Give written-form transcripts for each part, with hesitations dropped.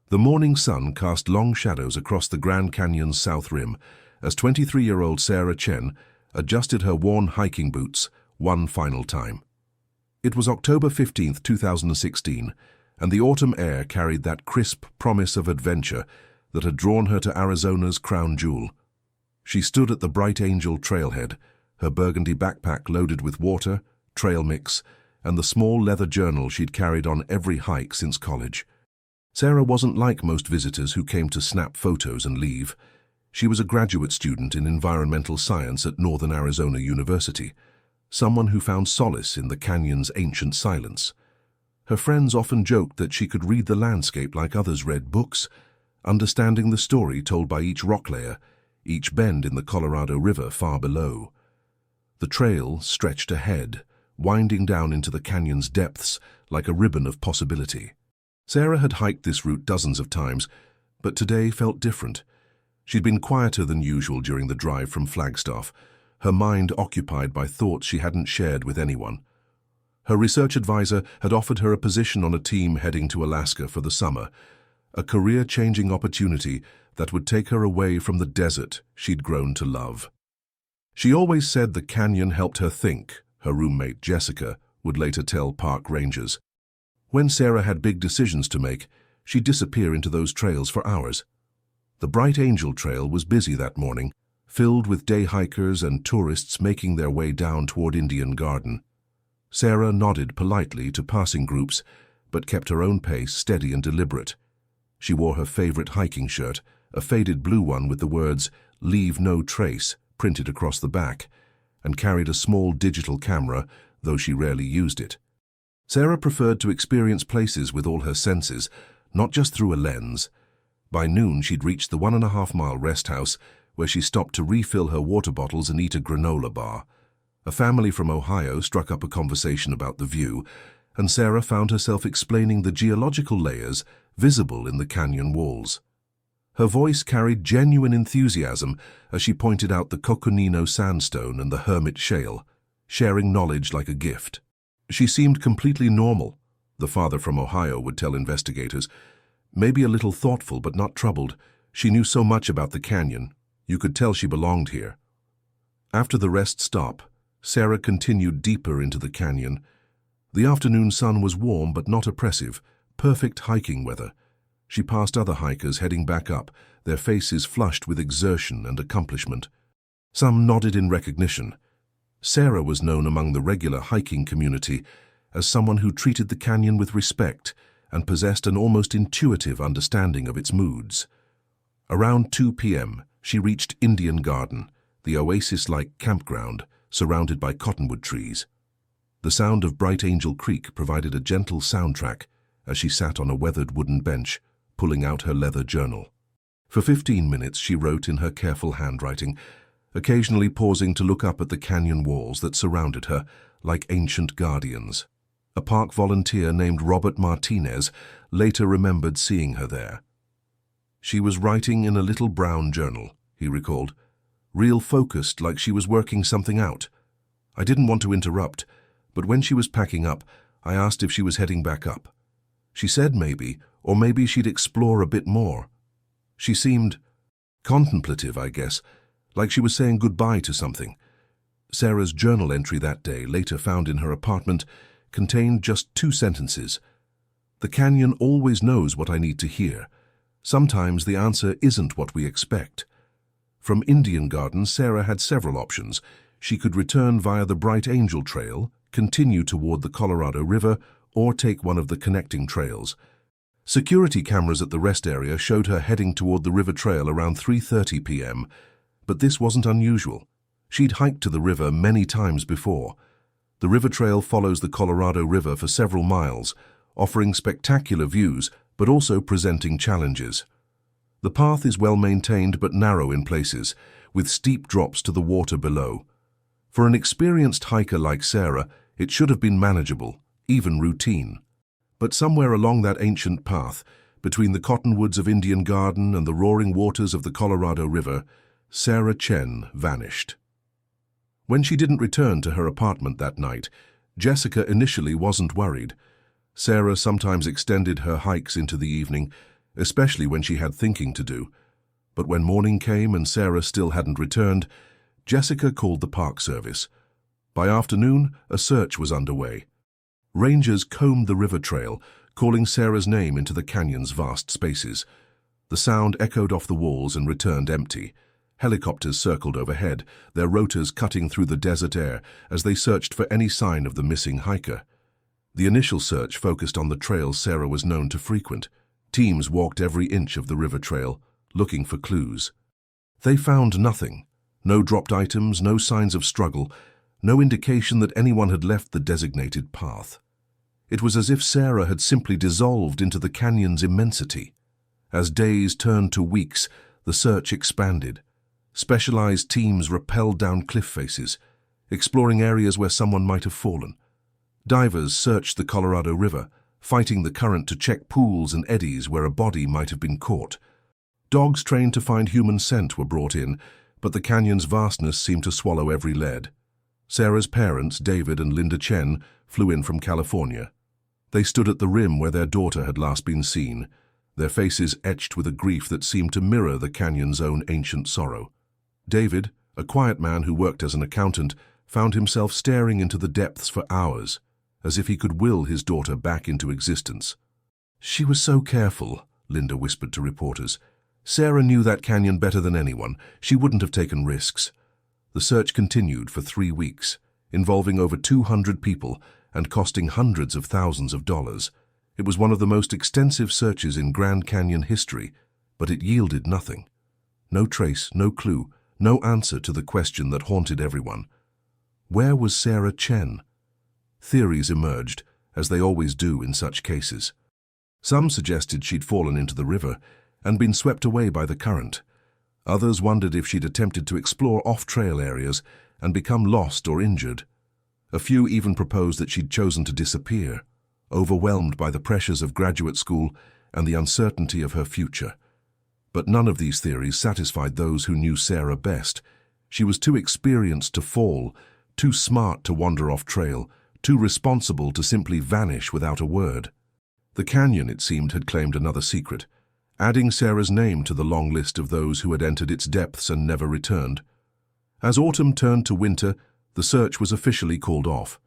The morning sun cast long shadows across the Grand Canyon's south rim as 23-year-old Sarah Chen adjusted her worn hiking boots one final time. It was October 15, 2016, and the autumn air carried that crisp promise of adventure that had drawn her to Arizona's crown jewel. She stood at the Bright Angel trailhead, her burgundy backpack loaded with water, trail mix, and the small leather journal she'd carried on every hike since college. Sarah wasn't like most visitors who came to snap photos and leave. She was a graduate student in environmental science at Northern Arizona University, someone who found solace in the canyon's ancient silence. Her friends often joked that she could read the landscape like others read books, understanding the story told by each rock layer, each bend in the Colorado River far below. The trail stretched ahead, winding down into the canyon's depths like a ribbon of possibility. Sarah had hiked this route dozens of times, but today felt different. She'd been quieter than usual during the drive from Flagstaff, her mind occupied by thoughts she hadn't shared with anyone. Her research advisor had offered her a position on a team heading to Alaska for the summer, a career-changing opportunity that would take her away from the desert she'd grown to love. She always said the canyon helped her think, her roommate Jessica would later tell park rangers. When Sarah had big decisions to make, she'd disappear into those trails for hours. The Bright Angel Trail was busy that morning, filled with day hikers and tourists making their way down toward Indian Garden. Sarah nodded politely to passing groups, but kept her own pace steady and deliberate. She wore her favorite hiking shirt, a faded blue one with the words, "Leave no trace," printed across the back, and carried a small digital camera, though she rarely used it. Sarah preferred to experience places with all her senses, not just through a lens. By noon, she'd reached the 1.5-mile rest house, where she stopped to refill her water bottles and eat a granola bar. A family from Ohio struck up a conversation about the view, and Sarah found herself explaining the geological layers visible in the canyon walls. Her voice carried genuine enthusiasm as she pointed out the Coconino sandstone and the Hermit Shale, sharing knowledge like a gift. She seemed completely normal, the father from Ohio would tell investigators. Maybe a little thoughtful but not troubled. She knew so much about the canyon. You could tell she belonged here. After the rest stop, Sarah continued deeper into the canyon. The afternoon sun was warm but not oppressive, perfect hiking weather. She passed other hikers heading back up, their faces flushed with exertion and accomplishment. Some nodded in recognition. Sarah was known among the regular hiking community as someone who treated the canyon with respect and possessed an almost intuitive understanding of its moods. Around 2 p.m., she reached Indian Garden, the oasis-like campground surrounded by cottonwood trees. The sound of Bright Angel Creek provided a gentle soundtrack as she sat on a weathered wooden bench, pulling out her leather journal. For 15 minutes she wrote in her careful handwriting, occasionally pausing to look up at the canyon walls that surrounded her like ancient guardians. A park volunteer named Robert Martinez later remembered seeing her there. She was writing in a little brown journal, he recalled, real focused, like she was working something out. I didn't want to interrupt, but when she was packing up, I asked if she was heading back up. She said maybe, or maybe she'd explore a bit more. She seemed contemplative, I guess, like she was saying goodbye to something. Sarah's journal entry that day, later found in her apartment, contained just 2 sentences. The canyon always knows what I need to hear. Sometimes the answer isn't what we expect. From Indian Garden, Sarah had several options. She could return via the Bright Angel Trail, continue toward the Colorado River, or take one of the connecting trails. Security cameras at the rest area showed her heading toward the river trail around 3:30 p.m., but this wasn't unusual. She'd hiked to the river many times before. The river trail follows the Colorado River for several miles, offering spectacular views, but also presenting challenges. The path is well maintained but narrow in places, with steep drops to the water below. For an experienced hiker like Sarah, it should have been manageable, even routine. But somewhere along that ancient path, between the cottonwoods of Indian Garden and the roaring waters of the Colorado River, Sarah Chen vanished. When she didn't return to her apartment that night, Jessica initially wasn't worried. Sarah sometimes extended her hikes into the evening, especially when she had thinking to do. But when morning came and Sarah still hadn't returned, Jessica called the Park Service. By afternoon, a search was underway. Rangers combed the river trail, calling Sarah's name into the canyon's vast spaces. The sound echoed off the walls and returned empty. Helicopters circled overhead, their rotors cutting through the desert air as they searched for any sign of the missing hiker. The initial search focused on the trails Sarah was known to frequent. Teams walked every inch of the river trail, looking for clues. They found nothing. No dropped items, no signs of struggle, no indication that anyone had left the designated path. It was as if Sarah had simply dissolved into the canyon's immensity. As days turned to weeks, the search expanded. Specialized teams rappelled down cliff faces, exploring areas where someone might have fallen. Divers searched the Colorado River, fighting the current to check pools and eddies where a body might have been caught. Dogs trained to find human scent were brought in, but the canyon's vastness seemed to swallow every lead. Sarah's parents, David and Linda Chen, flew in from California. They stood at the rim where their daughter had last been seen, their faces etched with a grief that seemed to mirror the canyon's own ancient sorrow. David, a quiet man who worked as an accountant, found himself staring into the depths for hours, as if he could will his daughter back into existence. "She was so careful," Linda whispered to reporters. "Sarah knew that canyon better than anyone. She wouldn't have taken risks." The search continued for 3 weeks, involving over 200 people and costing hundreds of thousands of dollars. It was one of the most extensive searches in Grand Canyon history, but it yielded nothing. No trace, no clue, no answer to the question that haunted everyone. Where was Sarah Chen? Theories emerged, as they always do in such cases. Some suggested she'd fallen into the river and been swept away by the current. Others wondered if she'd attempted to explore off-trail areas and become lost or injured. A few even proposed that she'd chosen to disappear, overwhelmed by the pressures of graduate school and the uncertainty of her future. But none of these theories satisfied those who knew Sarah best. She was too experienced to fall, too smart to wander off-trail, too responsible to simply vanish without a word. The canyon, it seemed, had claimed another secret, adding Sarah's name to the long list of those who had entered its depths and never returned. As autumn turned to winter, the search was officially called off.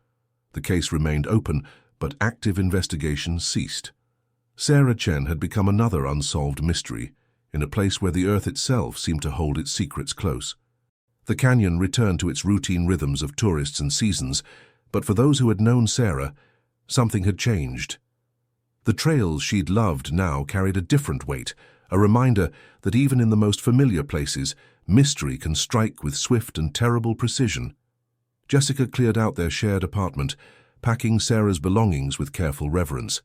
The case remained open, but active investigations ceased. Sarah Chen had become another unsolved mystery, in a place where the earth itself seemed to hold its secrets close. The canyon returned to its routine rhythms of tourists and seasons, but for those who had known Sarah, something had changed. The trails she'd loved now carried a different weight, a reminder that even in the most familiar places, mystery can strike with swift and terrible precision. Jessica cleared out their shared apartment, packing Sarah's belongings with careful reverence.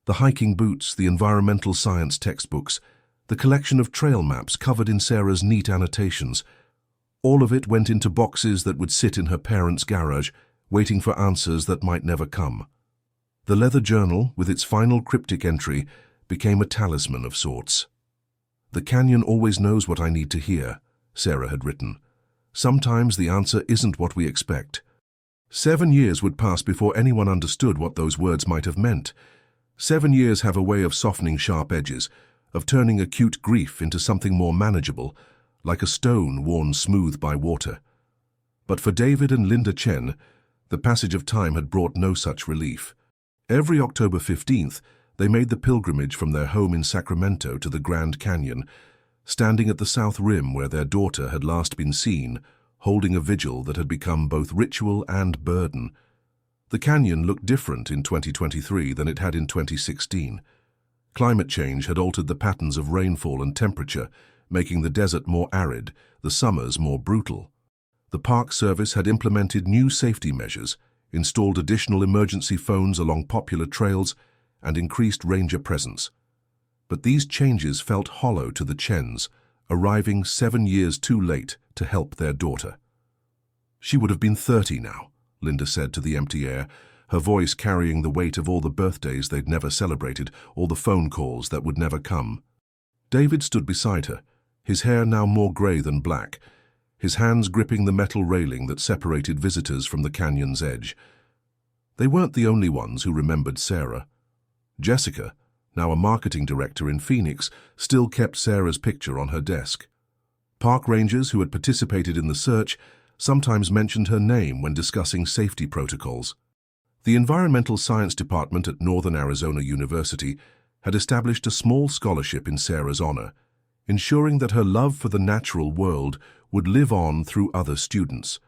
The hiking boots, the environmental science textbooks, the collection of trail maps covered in Sarah's neat annotations, all of it went into boxes that would sit in her parents' garage, waiting for answers that might never come. The leather journal, with its final cryptic entry, became a talisman of sorts. "The canyon always knows what I need to hear," Sarah had written. "Sometimes the answer isn't what we expect." 7 years would pass before anyone understood what those words might have meant. 7 years have a way of softening sharp edges, of turning acute grief into something more manageable, like a stone worn smooth by water. But for David and Linda Chen, the passage of time had brought no such relief. Every October 15th, they made the pilgrimage from their home in Sacramento to the Grand Canyon, standing at the south rim where their daughter had last been seen, holding a vigil that had become both ritual and burden. The canyon looked different in 2023 than it had in 2016. Climate change had altered the patterns of rainfall and temperature, making the desert more arid, the summers more brutal. The Park Service had implemented new safety measures, installed additional emergency phones along popular trails, and increased ranger presence. But these changes felt hollow to the Chens, arriving 7 years too late to help their daughter. "She would have been 30 now," Linda said to the empty air, her voice carrying the weight of all the birthdays they'd never celebrated, all the phone calls that would never come. David stood beside her, his hair now more grey than black, his hands gripping the metal railing that separated visitors from the canyon's edge. They weren't the only ones who remembered Sarah. Jessica, now a marketing director in Phoenix, still kept Sarah's picture on her desk. Park rangers who had participated in the search sometimes mentioned her name when discussing safety protocols. The Environmental Science Department at Northern Arizona University had established a small scholarship in Sarah's honor, ensuring that her love for the natural world would live on through other students.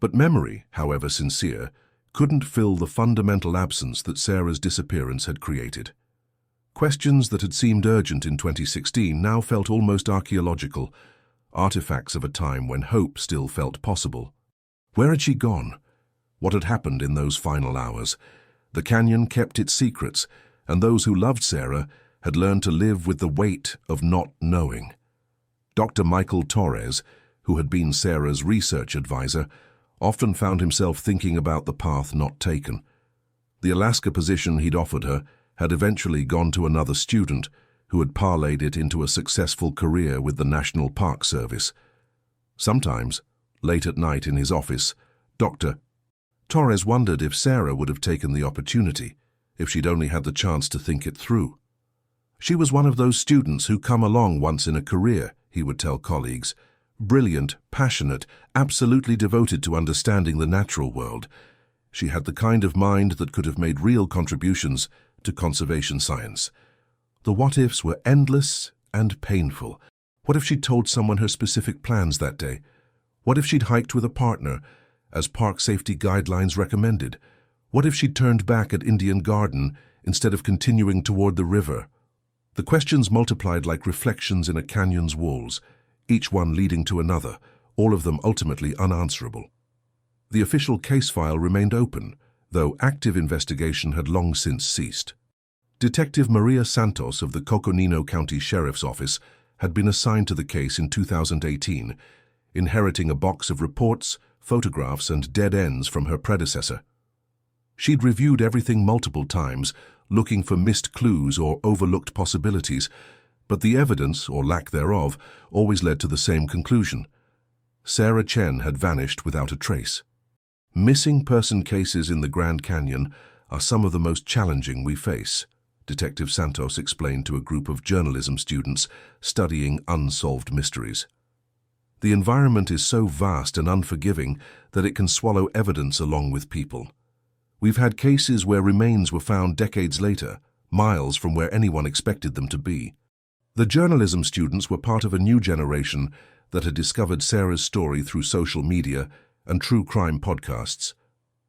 But memory, however sincere, couldn't fill the fundamental absence that Sarah's disappearance had created. Questions that had seemed urgent in 2016 now felt almost archaeological, artifacts of a time when hope still felt possible. Where had she gone? What had happened in those final hours? The canyon kept its secrets, and those who loved Sarah had learned to live with the weight of not knowing. Dr. Michael Torres, who had been Sarah's research advisor, often found himself thinking about the path not taken. The Alaska position he'd offered her had eventually gone to another student who had parlayed it into a successful career with the National Park Service. Sometimes, late at night in his office, Dr. Torres wondered if Sarah would have taken the opportunity, if she'd only had the chance to think it through. She was one of those students who come along once in a career, he would tell colleagues, brilliant, passionate, absolutely devoted to understanding the natural world. She had the kind of mind that could have made real contributions to conservation science. The what-ifs were endless and painful. What if she'd told someone her specific plans that day? What if she'd hiked with a partner, as park safety guidelines recommended? What if she'd turned back at Indian Garden instead of continuing toward the river? The questions multiplied like reflections in a canyon's walls, each one leading to another, all of them ultimately unanswerable. The official case file remained open, though active investigation had long since ceased. Detective Maria Santos of the Coconino County Sheriff's Office had been assigned to the case in 2018, inheriting a box of reports, photographs, and dead ends from her predecessor. She'd reviewed everything multiple times, looking for missed clues or overlooked possibilities, but the evidence, or lack thereof, always led to the same conclusion. Sarah Chen had vanished without a trace. Missing person cases in the Grand Canyon are some of the most challenging we face, Detective Santos explained to a group of journalism students studying unsolved mysteries. The environment is so vast and unforgiving that it can swallow evidence along with people. We've had cases where remains were found decades later, miles from where anyone expected them to be. The journalism students were part of a new generation that had discovered Sarah's story through social media and true crime podcasts.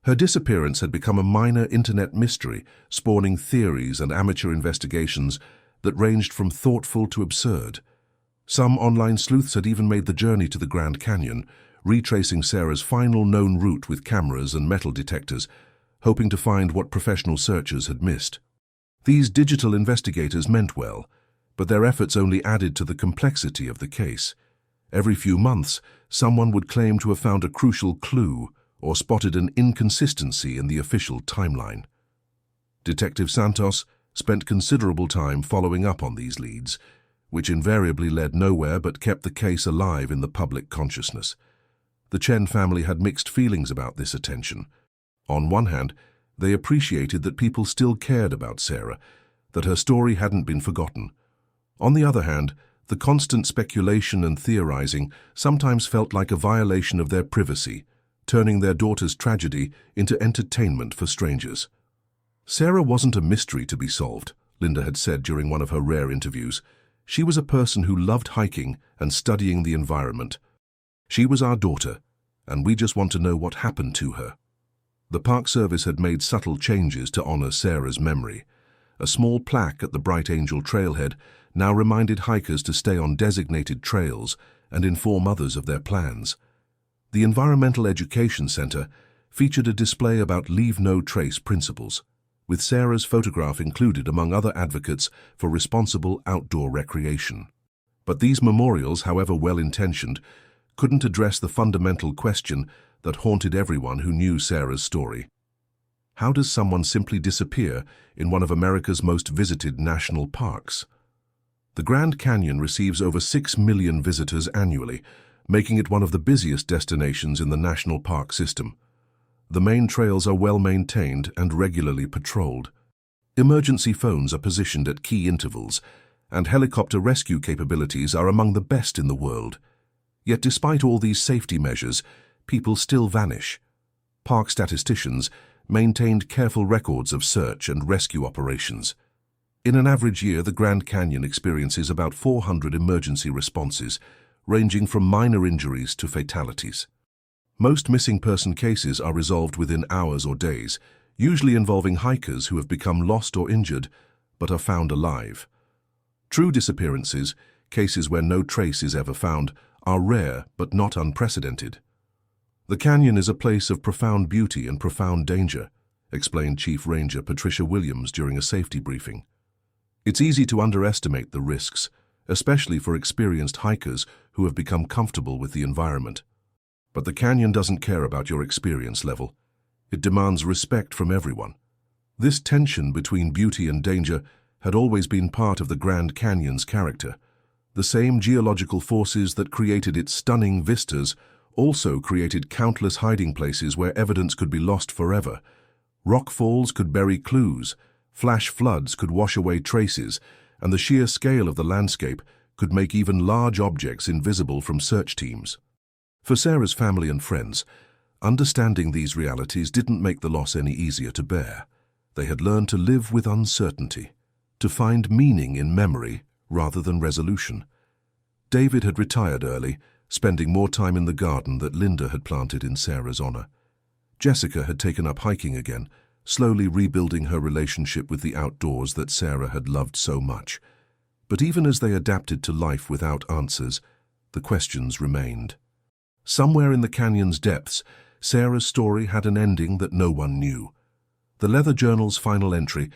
Her disappearance had become a minor internet mystery, spawning theories and amateur investigations that ranged from thoughtful to absurd. Some online sleuths had even made the journey to the Grand Canyon, retracing Sarah's final known route with cameras and metal detectors, hoping to find what professional searchers had missed. These digital investigators meant well, but their efforts only added to the complexity of the case. Every few months, someone would claim to have found a crucial clue or spotted an inconsistency in the official timeline. Detective Santos spent considerable time following up on these leads, which invariably led nowhere but kept the case alive in the public consciousness. The Chen family had mixed feelings about this attention. On one hand, they appreciated that people still cared about Sarah, that her story hadn't been forgotten. On the other hand, the constant speculation and theorizing sometimes felt like a violation of their privacy, turning their daughter's tragedy into entertainment for strangers. Sarah wasn't a mystery to be solved, Linda had said during one of her rare interviews. She was a person who loved hiking and studying the environment. She was our daughter, and we just want to know what happened to her. The Park Service had made subtle changes to honor Sarah's memory. A small plaque at the Bright Angel trailhead now reminded hikers to stay on designated trails and inform others of their plans. The Environmental Education Center featured a display about leave no trace principles, with Sarah's photograph included among other advocates for responsible outdoor recreation. But these memorials, however well-intentioned, couldn't address the fundamental question that haunted everyone who knew Sarah's story. How does someone simply disappear in one of America's most visited national parks? The Grand Canyon receives over 6 million visitors annually, making it one of the busiest destinations in the national park system. The main trails are well maintained and regularly patrolled. Emergency phones are positioned at key intervals, and helicopter rescue capabilities are among the best in the world. Yet despite all these safety measures, people still vanish. Park statisticians maintained careful records of search and rescue operations. In an average year, the Grand Canyon experiences about 400 emergency responses, ranging from minor injuries to fatalities. Most missing person cases are resolved within hours or days, usually involving hikers who have become lost or injured, but are found alive. True disappearances, cases where no trace is ever found, are rare but not unprecedented. The canyon is a place of profound beauty and profound danger, explained Chief Ranger Patricia Williams during a safety briefing. It's easy to underestimate the risks, especially for experienced hikers who have become comfortable with the environment. But the canyon doesn't care about your experience level. It demands respect from everyone. This tension between beauty and danger had always been part of the Grand Canyon's character. The same geological forces that created its stunning vistas also created countless hiding places where evidence could be lost forever. Rock falls could bury clues, flash floods could wash away traces, and the sheer scale of the landscape could make even large objects invisible from search teams. For Sarah's family and friends, understanding these realities didn't make the loss any easier to bear. They had learned to live with uncertainty, to find meaning in memory rather than resolution. David had retired early, spending more time in the garden that Linda had planted in Sarah's honor. Jessica had taken up hiking again, slowly rebuilding her relationship with the outdoors that Sarah had loved so much. But even as they adapted to life without answers, the questions remained. Somewhere in the canyon's depths, Sarah's story had an ending that no one knew. The Leather Journal's final entry,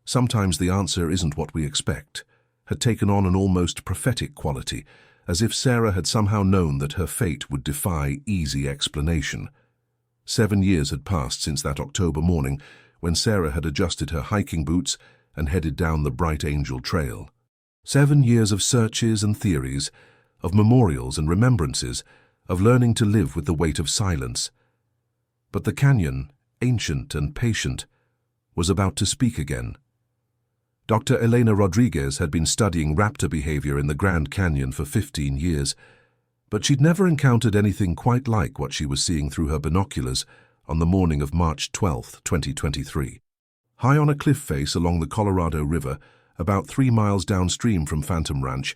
"Sometimes the answer isn't what we expect," had taken on an almost prophetic quality, as if Sarah had somehow known that her fate would defy easy explanation. 7 years had passed since that October morning when Sarah had adjusted her hiking boots and headed down the Bright Angel Trail. 7 years of searches and theories, of memorials and remembrances, of learning to live with the weight of silence. But the canyon, ancient and patient, was about to speak again. Dr. Elena Rodriguez had been studying raptor behavior in the Grand Canyon for 15 years, but she'd never encountered anything quite like what she was seeing through her binoculars on the morning of March 12, 2023. High on a cliff face along the Colorado River, about 3 miles downstream from Phantom Ranch,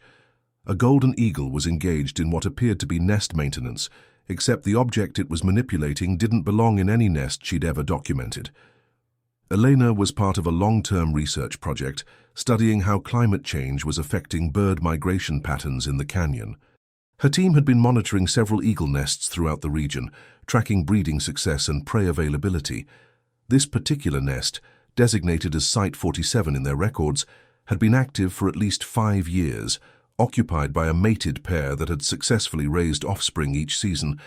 a golden eagle was engaged in what appeared to be nest maintenance, except the object it was manipulating didn't belong in any nest she'd ever documented. Elena was part of a long-term research project studying how climate change was affecting bird migration patterns in the canyon. Her team had been monitoring several eagle nests throughout the region, tracking breeding success and prey availability. This particular nest, designated as Site 47 in their records, had been active for at least 5 years, occupied by a mated pair that had successfully raised offspring each season.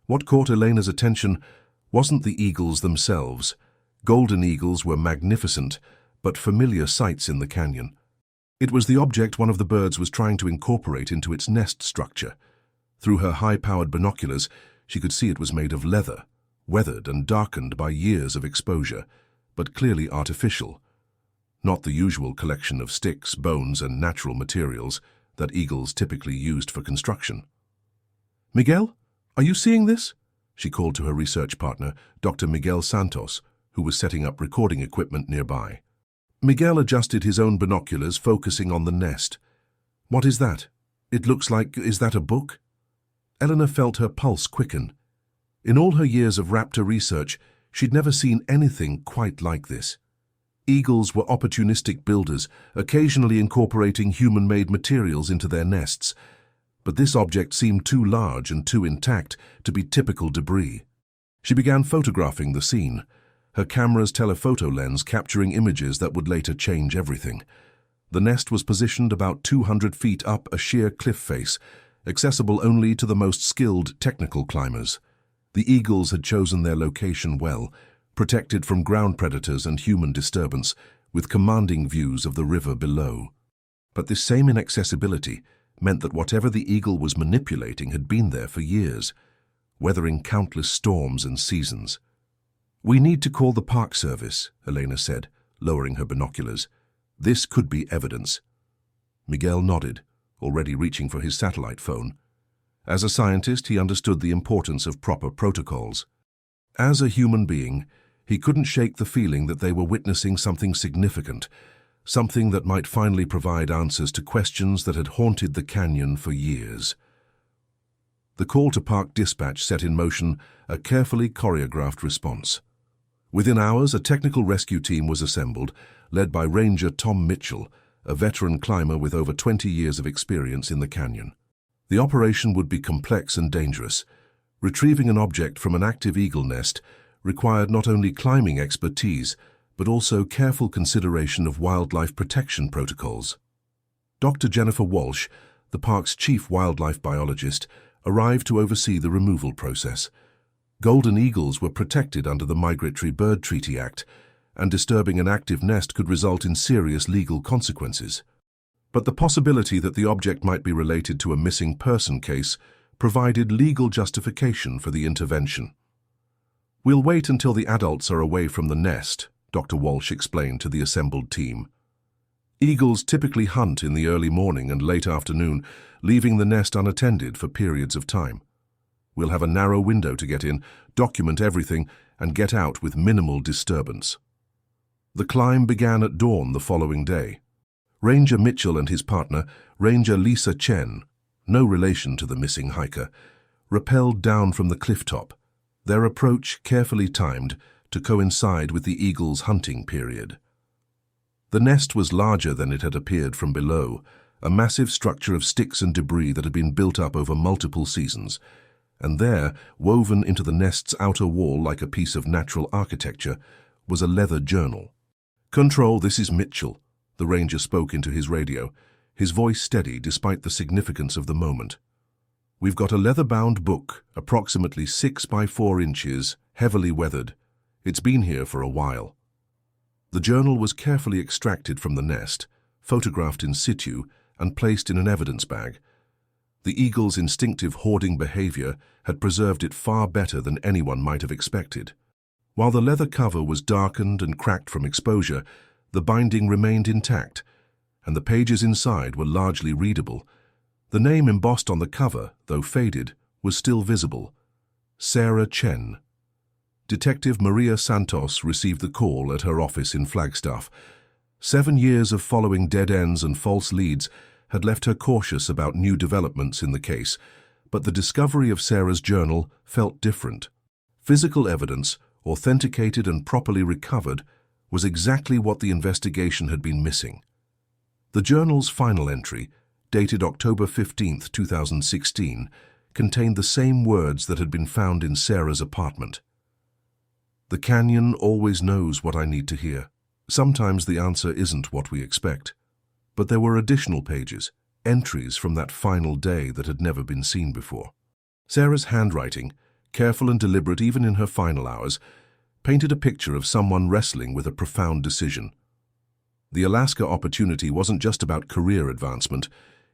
What caught Elena's attention wasn't the eagles themselves. Golden eagles were magnificent, but familiar sights in the canyon. It was the object one of the birds was trying to incorporate into its nest structure. Through her high-powered binoculars, she could see it was made of leather, weathered and darkened by years of exposure, but clearly artificial. Not the usual collection of sticks, bones, and natural materials that eagles typically used for construction. "Miguel, are you seeing this?" she called to her research partner, Dr. Miguel Santos, who was setting up recording equipment nearby. Miguel adjusted his own binoculars, focusing on the nest. "What is that? It looks like, is that a book?" Eleanor felt her pulse quicken. In all her years of raptor research, she'd never seen anything quite like this. Eagles were opportunistic builders, occasionally incorporating human-made materials into their nests. But this object seemed too large and too intact to be typical debris. She began photographing the scene, her camera's telephoto lens capturing images that would later change everything. The nest was positioned about 200 feet up a sheer cliff face, accessible only to the most skilled technical climbers. The eagles had chosen their location well, protected from ground predators and human disturbance, with commanding views of the river below. But this same inaccessibility meant that whatever the eagle was manipulating had been there for years, weathering countless storms and seasons. "We need to call the Park Service," Elena said, lowering her binoculars. "This could be evidence." Miguel nodded, already reaching for his satellite phone. As a scientist, he understood the importance of proper protocols. As a human being, he couldn't shake the feeling that they were witnessing something significant, something that might finally provide answers to questions that had haunted the canyon for years. The call to park dispatch set in motion a carefully choreographed response. Within hours, a technical rescue team was assembled, led by Ranger Tom Mitchell, a veteran climber with over 20 years of experience in the canyon. The operation would be complex and dangerous. Retrieving an object from an active eagle nest required not only climbing expertise, but also careful consideration of wildlife protection protocols. Dr. Jennifer Walsh, the park's chief wildlife biologist, arrived to oversee the removal process. Golden eagles were protected under the Migratory Bird Treaty Act, and disturbing an active nest could result in serious legal consequences. But the possibility that the object might be related to a missing person case provided legal justification for the intervention. "We'll wait until the adults are away from the nest," Dr. Walsh explained to the assembled team. "Eagles typically hunt in the early morning and late afternoon, leaving the nest unattended for periods of time. We'll have a narrow window to get in, document everything, and get out with minimal disturbance." The climb began at dawn the following day. Ranger Mitchell and his partner, Ranger Lisa Chen, no relation to the missing hiker, rappelled down from the cliff top, their approach carefully timed to coincide with the eagle's hunting period. The nest was larger than it had appeared from below, a massive structure of sticks and debris that had been built up over multiple seasons, and there, woven into the nest's outer wall like a piece of natural architecture, was a leather journal. "Control, this is Mitchell," the ranger spoke into his radio, his voice steady despite the significance of the moment. "We've got a leather-bound book, approximately 6 by 4 inches, heavily weathered. It's been here for a while." The journal was carefully extracted from the nest, photographed in situ, and placed in an evidence bag. The eagle's instinctive hoarding behavior had preserved it far better than anyone might have expected. While the leather cover was darkened and cracked from exposure, the binding remained intact, and the pages inside were largely readable. The name embossed on the cover, though faded, was still visible: Sarah Chen. Detective Maria Santos received the call at her office in Flagstaff. 7 years of following dead ends and false leads had left her cautious about new developments in the case, but the discovery of Sarah's journal felt different. Physical evidence, authenticated and properly recovered, was exactly what the investigation had been missing. The journal's final entry, dated October 15, 2016, contained the same words that had been found in Sarah's apartment. "The canyon always knows what I need to hear. Sometimes the answer isn't what we expect." But there were additional pages, entries from that final day that had never been seen before. Sarah's handwriting, careful and deliberate even in her final hours, painted a picture of someone wrestling with a profound decision. The Alaska opportunity wasn't just about career advancement.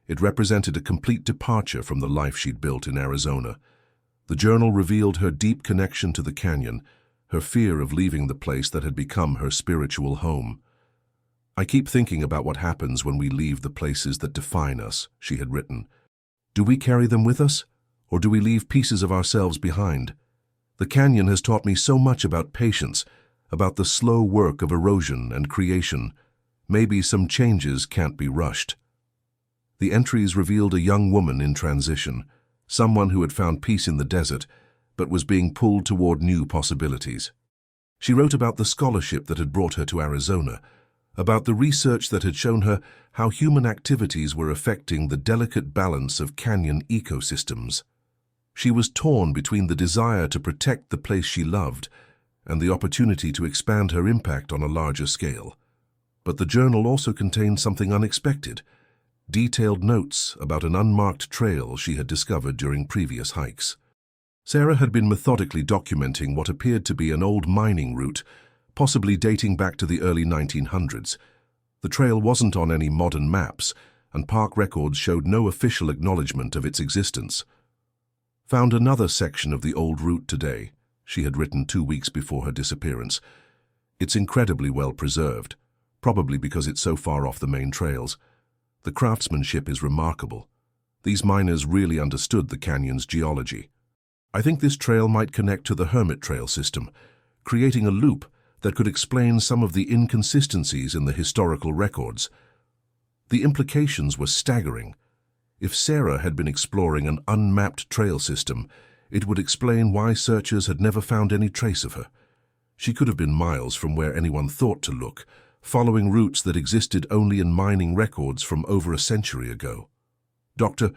It represented a complete departure from the life she'd built in Arizona. The journal revealed her deep connection to the canyon, her fear of leaving the place that had become her spiritual home. "I keep thinking about what happens when we leave the places that define us," she had written. "Do we carry them with us, or do we leave pieces of ourselves behind? The canyon has taught me so much about patience, about the slow work of erosion and creation. Maybe some changes can't be rushed." The entries revealed a young woman in transition, someone who had found peace in the desert, but was being pulled toward new possibilities. She wrote about the scholarship that had brought her to Arizona, about the research that had shown her how human activities were affecting the delicate balance of canyon ecosystems. She was torn between the desire to protect the place she loved and the opportunity to expand her impact on a larger scale. But the journal also contained something unexpected: detailed notes about an unmarked trail she had discovered during previous hikes. Sarah had been methodically documenting what appeared to be an old mining route, possibly dating back to the early 1900s. The trail wasn't on any modern maps, and park records showed no official acknowledgement of its existence. "Found another section of the old route today," she had written 2 weeks before her disappearance. It's incredibly well preserved, probably because it's so far off the main trails. The craftsmanship is remarkable. These miners really understood the canyon's geology. I think this trail might connect to the Hermit Trail system, creating a loop that could explain some of the inconsistencies in the historical records. The implications were staggering. If Sarah had been exploring an unmapped trail system, it would explain why searchers had never found any trace of her. She could have been miles from where anyone thought to look, following routes that existed only in mining records from over a century ago. Dr.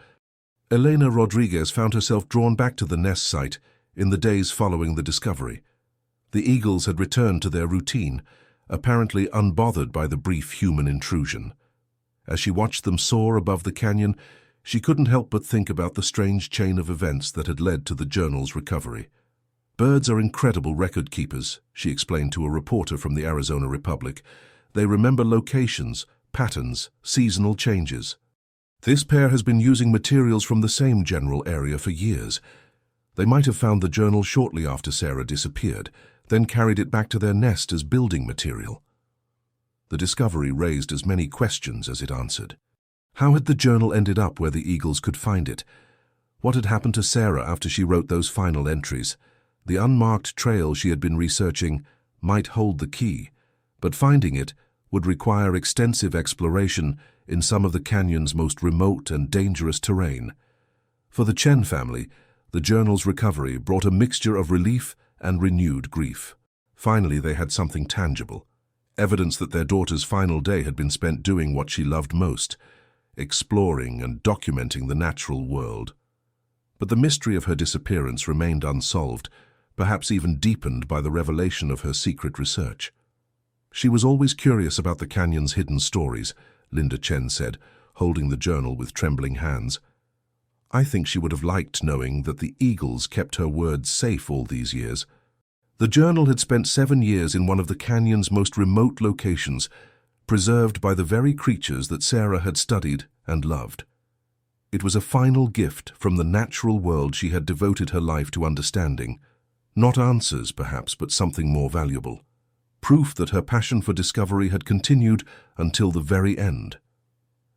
Elena Rodriguez found herself drawn back to the nest site in the days following the discovery. The eagles had returned to their routine, apparently unbothered by the brief human intrusion. As she watched them soar above the canyon, she couldn't help but think about the strange chain of events that had led to the journal's recovery. Birds are incredible record keepers, she explained to a reporter from the Arizona Republic. They remember locations, patterns, seasonal changes. This pair has been using materials from the same general area for years. They might have found the journal shortly after Sarah disappeared, then carried it back to their nest as building material. The discovery raised as many questions as it answered. How had the journal ended up where the eagles could find it? What had happened to Sarah after she wrote those final entries? The unmarked trail she had been researching might hold the key, but finding it would require extensive exploration in some of the canyon's most remote and dangerous terrain. For the Chen family, the journal's recovery brought a mixture of relief and renewed grief. Finally, they had something tangible, evidence that their daughter's final day had been spent doing what she loved most, exploring and documenting the natural world. But the mystery of her disappearance remained unsolved, perhaps even deepened by the revelation of her secret research. She was always curious about the canyon's hidden stories, Linda Chen said, holding the journal with trembling hands. I think she would have liked knowing that the eagles kept her word safe all these years. The journal had spent 7 years in one of the canyon's most remote locations, preserved by the very creatures that Sarah had studied and loved. It was a final gift from the natural world she had devoted her life to understanding. Not answers, perhaps, but something more valuable. Proof that her passion for discovery had continued until the very end.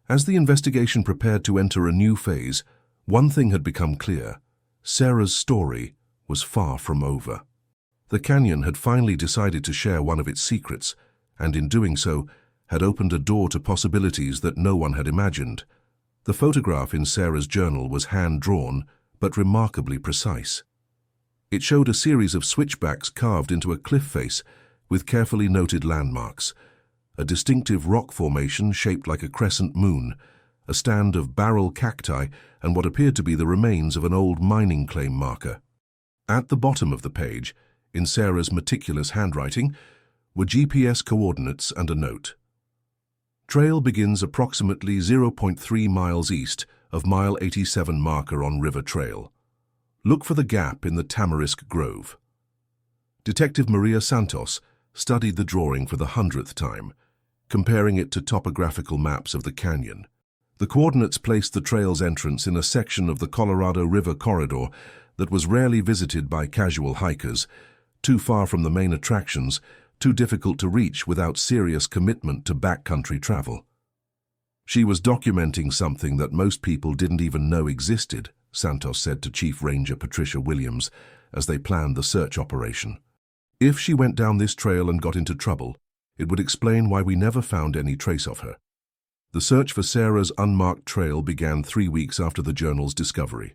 As the investigation prepared to enter a new phase, one thing had become clear. Sarah's story was far from over. The canyon had finally decided to share one of its secrets, and in doing so, had opened a door to possibilities that no one had imagined. The photograph in Sarah's journal was hand-drawn, but remarkably precise. It showed a series of switchbacks carved into a cliff face with carefully noted landmarks, a distinctive rock formation shaped like a crescent moon, a stand of barrel cacti, and what appeared to be the remains of an old mining claim marker. At the bottom of the page, in Sarah's meticulous handwriting, were GPS coordinates and a note. Trail begins approximately 0.3 miles east of mile 87 marker on River Trail. Look for the gap in the tamarisk grove. Detective Maria Santos studied the drawing for the 100th time, comparing it to topographical maps of the canyon. The coordinates placed the trail's entrance in a section of the Colorado River corridor that was rarely visited by casual hikers, too far from the main attractions, too difficult to reach without serious commitment to backcountry travel. She was documenting something that most people didn't even know existed, Santos said to Chief Ranger Patricia Williams as they planned the search operation. If she went down this trail and got into trouble, it would explain why we never found any trace of her. The search for Sarah's unmarked trail began 3 weeks after the journal's discovery.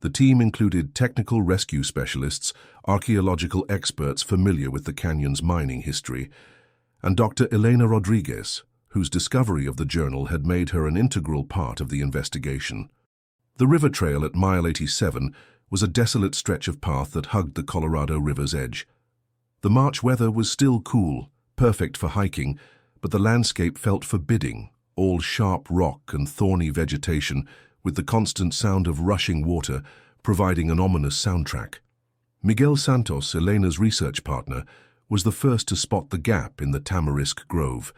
The team included technical rescue specialists, archaeological experts familiar with the canyon's mining history, and Dr. Elena Rodriguez, whose discovery of the journal had made her an integral part of the investigation. The river trail at mile 87 was a desolate stretch of path that hugged the Colorado River's edge. The March weather was still cool, perfect for hiking, but the landscape felt forbidding, all sharp rock and thorny vegetation, with the constant sound of rushing water providing an ominous soundtrack. Miguel Santos, Elena's research partner, was the first to spot the gap in the tamarisk grove.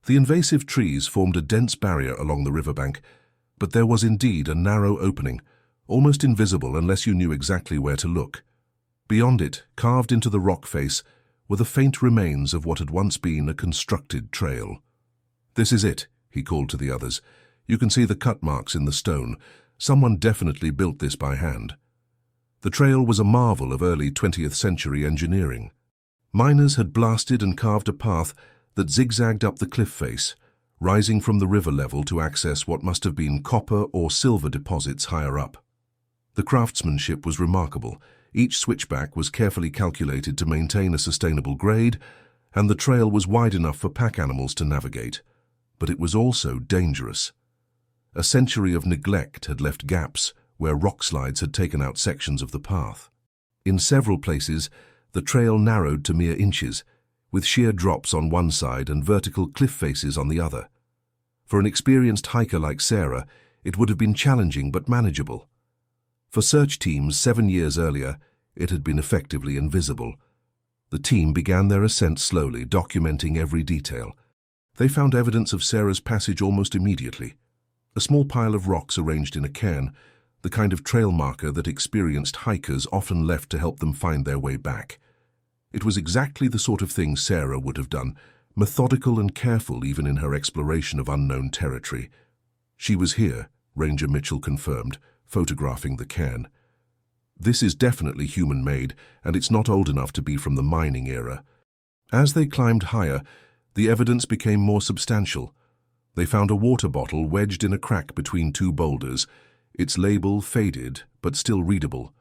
The invasive trees formed a dense barrier along the riverbank, but there was indeed a narrow opening, almost invisible unless you knew exactly where to look. Beyond it, carved into the rock face, were the faint remains of what had once been a constructed trail. "This is it," he called to the others. "You can see the cut marks in the stone. Someone definitely built this by hand." The trail was a marvel of early 20th century engineering. Miners had blasted and carved a path that zigzagged up the cliff face, rising from the river level to access what must have been copper or silver deposits higher up. The craftsmanship was remarkable. Each switchback was carefully calculated to maintain a sustainable grade, and the trail was wide enough for pack animals to navigate. But it was also dangerous. A century of neglect had left gaps where rock slides had taken out sections of the path. In several places, the trail narrowed to mere inches, with sheer drops on one side and vertical cliff faces on the other. For an experienced hiker like Sarah, it would have been challenging but manageable. For search teams 7 years earlier, it had been effectively invisible. The team began their ascent slowly, documenting every detail. They found evidence of Sarah's passage almost immediately. A small pile of rocks arranged in a cairn, the kind of trail marker that experienced hikers often left to help them find their way back. It was exactly the sort of thing Sarah would have done, methodical and careful even in her exploration of unknown territory. "She was here," Ranger Mitchell confirmed, photographing the cairn. "This is definitely human-made, and it's not old enough to be from the mining era." As they climbed higher, the evidence became more substantial. They found a water bottle wedged in a crack between two boulders, its label faded but still readable.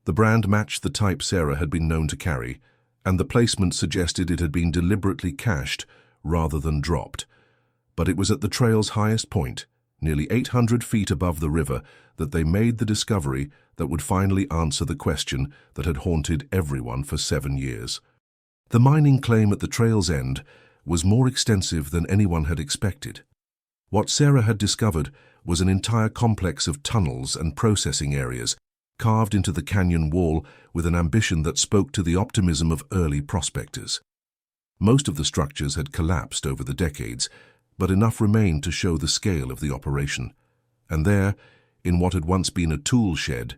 The brand matched the type Sarah had been known to carry, and the placement suggested it had been deliberately cached rather than dropped. But it was at the trail's highest point, nearly 800 feet above the river, that they made the discovery that would finally answer the question that had haunted everyone for 7 years. The mining claim at the trail's end was more extensive than anyone had expected. What Sarah had discovered was an entire complex of tunnels and processing areas carved into the canyon wall with an ambition that spoke to the optimism of early prospectors. Most of the structures had collapsed over the decades, but enough remained to show the scale of the operation. And there, in what had once been a tool shed,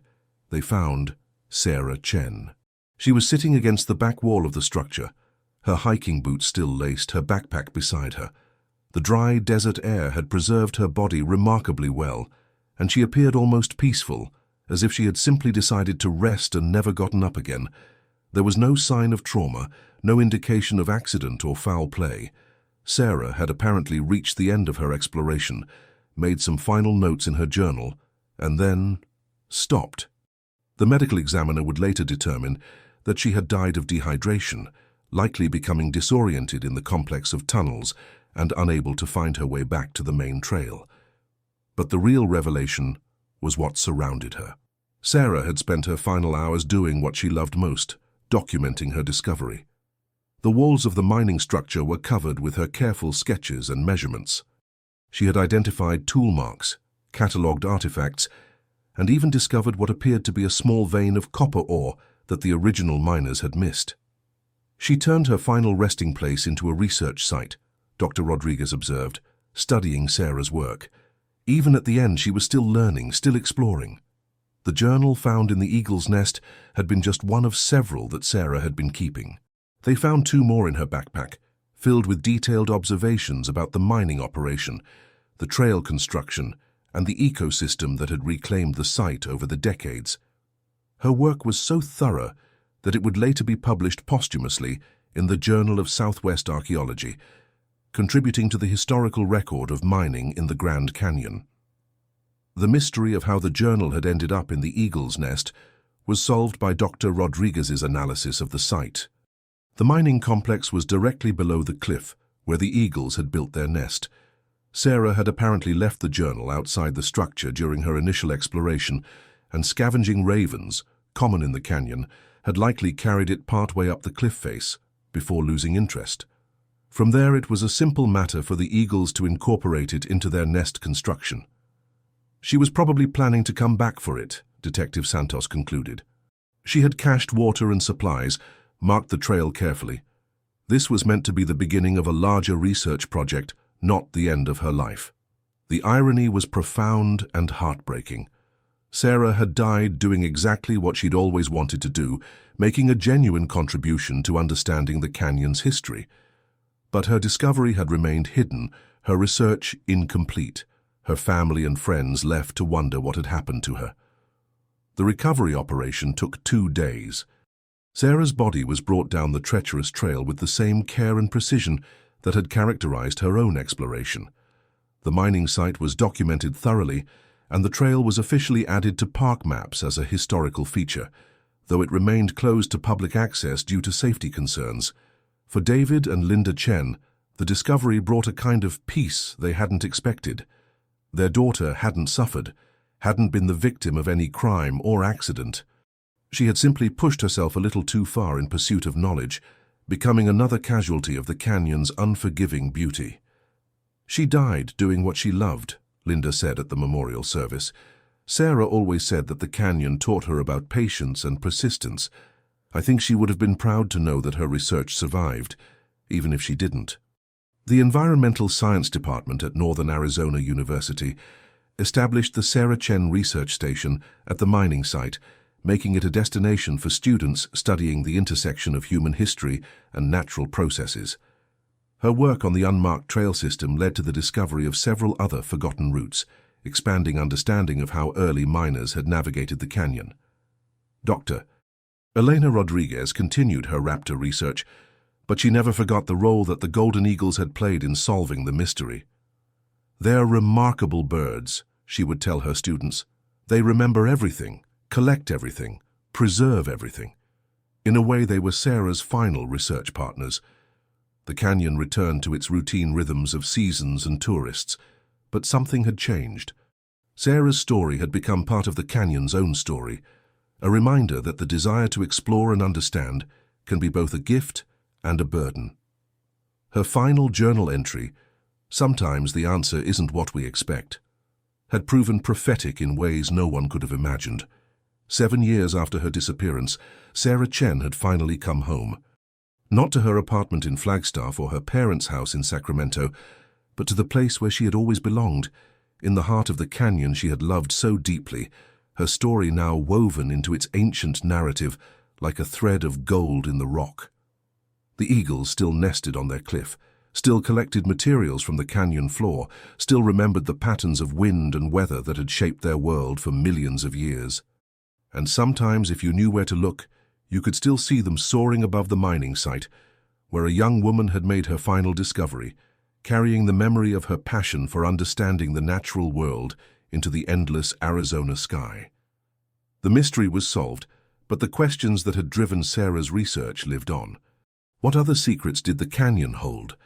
they found Sarah Chen. She was sitting against the back wall of the structure, her hiking boots still laced, her backpack beside her. The dry desert air had preserved her body remarkably well, and she appeared almost peaceful, as if she had simply decided to rest and never gotten up again. There was no sign of trauma, no indication of accident or foul play. Sarah had apparently reached the end of her exploration, made some final notes in her journal, and then stopped. The medical examiner would later determine that she had died of dehydration, likely becoming disoriented in the complex of tunnels and unable to find her way back to the main trail. But the real revelation was what surrounded her. Sarah had spent her final hours doing what she loved most, documenting her discovery. The walls of the mining structure were covered with her careful sketches and measurements. She had identified tool marks, catalogued artifacts, and even discovered what appeared to be a small vein of copper ore that the original miners had missed. She turned her final resting place into a research site, Dr. Rodriguez observed, studying Sarah's work. Even at the end, she was still learning, still exploring. The journal found in the eagle's nest had been just one of several that Sarah had been keeping. They found 2 more in her backpack, filled with detailed observations about the mining operation, the trail construction, and the ecosystem that had reclaimed the site over the decades. Her work was so thorough that it would later be published posthumously in the Journal of Southwest Archaeology, contributing to the historical record of mining in the Grand Canyon. The mystery of how the journal had ended up in the eagle's nest was solved by Dr. Rodriguez's analysis of the site. The mining complex was directly below the cliff where the eagles had built their nest. Sarah had apparently left the journal outside the structure during her initial exploration, and scavenging ravens, common in the canyon, had likely carried it partway up the cliff face before losing interest. From there, it was a simple matter for the eagles to incorporate it into their nest construction. She was probably planning to come back for it, Detective Santos concluded. She had cached water and supplies, marked the trail carefully. This was meant to be the beginning of a larger research project, not the end of her life. The irony was profound and heartbreaking. Sarah had died doing exactly what she'd always wanted to do, making a genuine contribution to understanding the canyon's history. But her discovery had remained hidden, her research incomplete, her family and friends left to wonder what had happened to her. The recovery operation took 2 days. Sarah's body was brought down the treacherous trail with the same care and precision that had characterized her own exploration. The mining site was documented thoroughly, and the trail was officially added to park maps as a historical feature, though it remained closed to public access due to safety concerns. For David and Linda Chen, the discovery brought a kind of peace they hadn't expected. Their daughter hadn't suffered, hadn't been the victim of any crime or accident. She had simply pushed herself a little too far in pursuit of knowledge, becoming another casualty of the canyon's unforgiving beauty. "She died doing what she loved," Linda said at the memorial service. "Sarah always said that the canyon taught her about patience and persistence. I think she would have been proud to know that her research survived, even if she didn't." The Environmental Science Department at Northern Arizona University established the Sarah Chen Research Station at the mining site, making it a destination for students studying the intersection of human history and natural processes. Her work on the unmarked trail system led to the discovery of several other forgotten routes, expanding understanding of how early miners had navigated the canyon. Dr. Elena Rodriguez continued her raptor research, but she never forgot the role that the golden eagles had played in solving the mystery. "They're remarkable birds," she would tell her students. "They remember everything, collect everything, preserve everything." In a way, they were Sarah's final research partners. The canyon returned to its routine rhythms of seasons and tourists, but something had changed. Sarah's story had become part of the canyon's own story, a reminder that the desire to explore and understand can be both a gift and a burden. Her final journal entry, "Sometimes the answer isn't what we expect," had proven prophetic in ways no one could have imagined. 7 years after her disappearance, Sarah Chen had finally come home. Not to her apartment in Flagstaff or her parents' house in Sacramento, but to the place where she had always belonged, in the heart of the canyon she had loved so deeply, her story now woven into its ancient narrative like a thread of gold in the rock. The eagles still nested on their cliff, still collected materials from the canyon floor, still remembered the patterns of wind and weather that had shaped their world for millions of years. And sometimes, if you knew where to look, you could still see them soaring above the mining site, where a young woman had made her final discovery, carrying the memory of her passion for understanding the natural world into the endless Arizona sky. The mystery was solved, but the questions that had driven Sarah's research lived on. What other secrets did the canyon hold?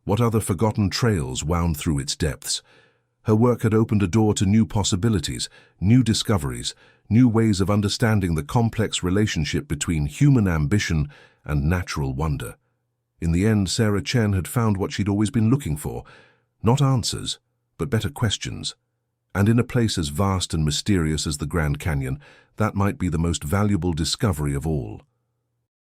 What other forgotten trails wound through its depths? Her work had opened a door to new possibilities, new discoveries, new ways of understanding the complex relationship between human ambition and natural wonder. In the end, Sarah Chen had found what she'd always been looking for, not answers, but better questions. And in a place as vast and mysterious as the Grand Canyon, that might be the most valuable discovery of all.